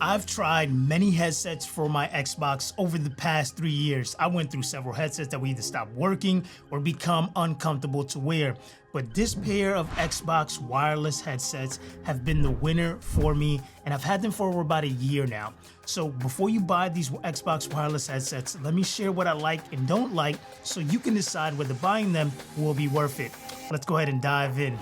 I've tried many headsets for my Xbox over the past 3 years. I went through several headsets that would either stop working or become uncomfortable to wear. But this pair of Xbox wireless headsets have been the winner for me, and I've had them for over about a year now. So before you buy these Xbox wireless headsets, let me share what I like and don't like so you can decide whether buying them will be worth it. Let's go ahead and dive in.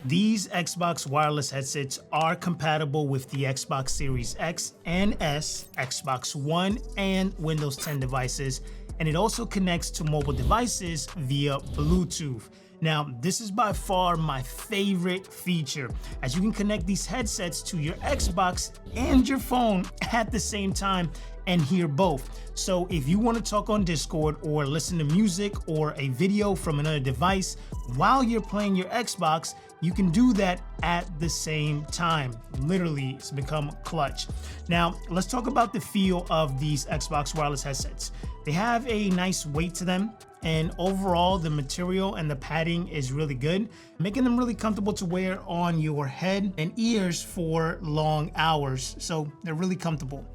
These Xbox wireless headsets are compatible with the Xbox Series X and S, Xbox One, and Windows 10 devices, and it also connects to mobile devices via Bluetooth. Now, this is by far my favorite feature, as you can connect these headsets to your Xbox and your phone at the same time and hear both. So if you want to talk on Discord or listen to music or a video from another device while you're playing your Xbox, you can do that at the same time. Literally, it's become clutch. Now, let's talk about the feel of these Xbox wireless headsets. They have a nice weight to them, and overall the material and the padding is really good, making them really comfortable to wear on your head and ears for long hours. So they're really comfortable.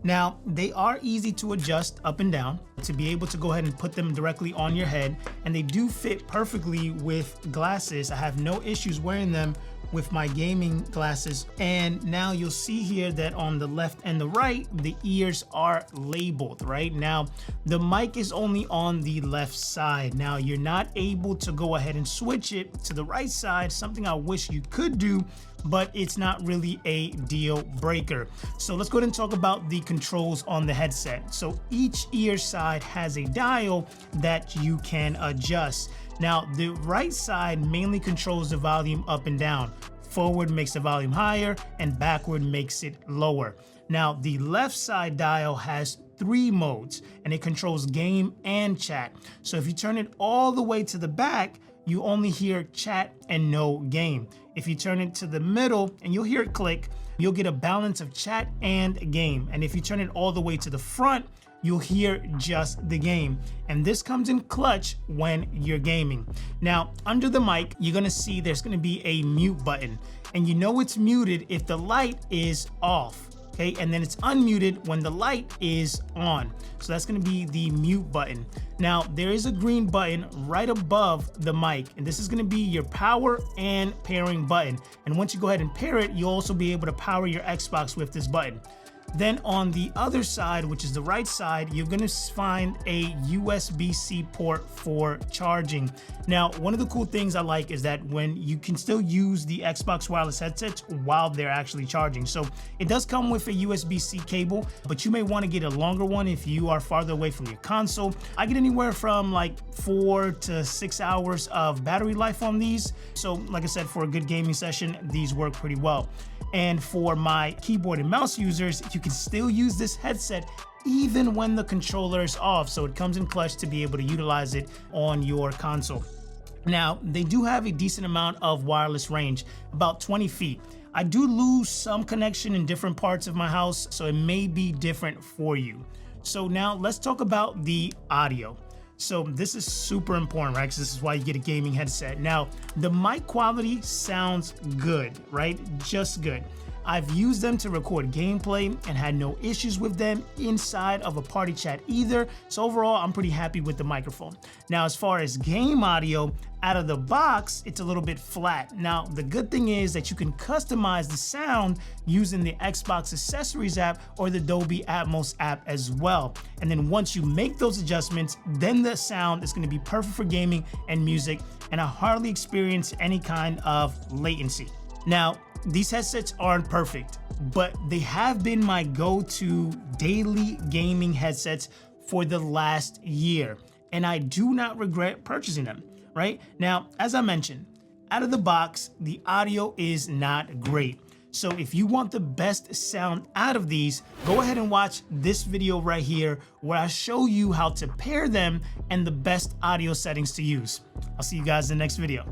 Now, they are easy to adjust up and down to be able to go ahead and put them directly on your head, and they do fit perfectly with glasses. I have no issues wearing them with my gaming glasses. And now you'll see here that on the left and the right, the ears are labeled. Right now, the mic is only on the left side. Now, you're not able to go ahead and switch it to the right side, something I wish you could do, but it's not really a deal breaker. So let's go ahead and talk about the controls on the headset. So each ear side has a dial that you can adjust. Now, the right side mainly controls the volume up and down. Forward makes the volume higher and backward makes it lower. Now, the left side dial has 3 modes, and it controls game and chat. So if you turn it all the way to the back, you only hear chat and no game. If you turn it to the middle and you'll hear it click, you'll get a balance of chat and game. And if you turn it all the way to the front, you'll hear just the game. And this comes in clutch when you're gaming. Now, under the mic, you're gonna see there's gonna be a mute button. And you know it's muted if the light is off. Okay, and then it's unmuted when the light is on. So that's gonna be the mute button. Now, there is a green button right above the mic, and this is gonna be your power and pairing button. And once you go ahead and pair it, you'll also be able to power your Xbox with this button. Then on the other side, which is the right side, you're gonna find a USB-C port for charging. Now, one of the cool things I like is that when you can still use the Xbox wireless headsets while they're actually charging. So it does come with a USB-C cable, but you may wanna get a longer one if you are farther away from your console. I get anywhere from like 4 to 6 hours of battery life on these. So like I said, for a good gaming session, these work pretty well. And for my keyboard and mouse users, you can still use this headset even when the controller is off. So it comes in clutch to be able to utilize it on your console. Now, they do have a decent amount of wireless range, about 20 feet. I do lose some connection in different parts of my house, so it may be different for you. So now let's talk about the audio. So this is super important, right? Because this is why you get a gaming headset. Now, the mic quality sounds good, right? Just good. I've used them to record gameplay and had no issues with them inside of a party chat either. So overall, I'm pretty happy with the microphone. Now, as far as game audio, out of the box, it's a little bit flat. Now, the good thing is that you can customize the sound using the Xbox Accessories app or the Dolby Atmos app as well. And then once you make those adjustments, then the sound is gonna be perfect for gaming and music, and I hardly experience any kind of latency. Now, these headsets aren't perfect, but they have been my go-to daily gaming headsets for the last year, and I do not regret purchasing them, right? Now, as I mentioned, out of the box, the audio is not great. So if you want the best sound out of these, go ahead and watch this video right here where I show you how to pair them and the best audio settings to use. I'll see you guys in the next video.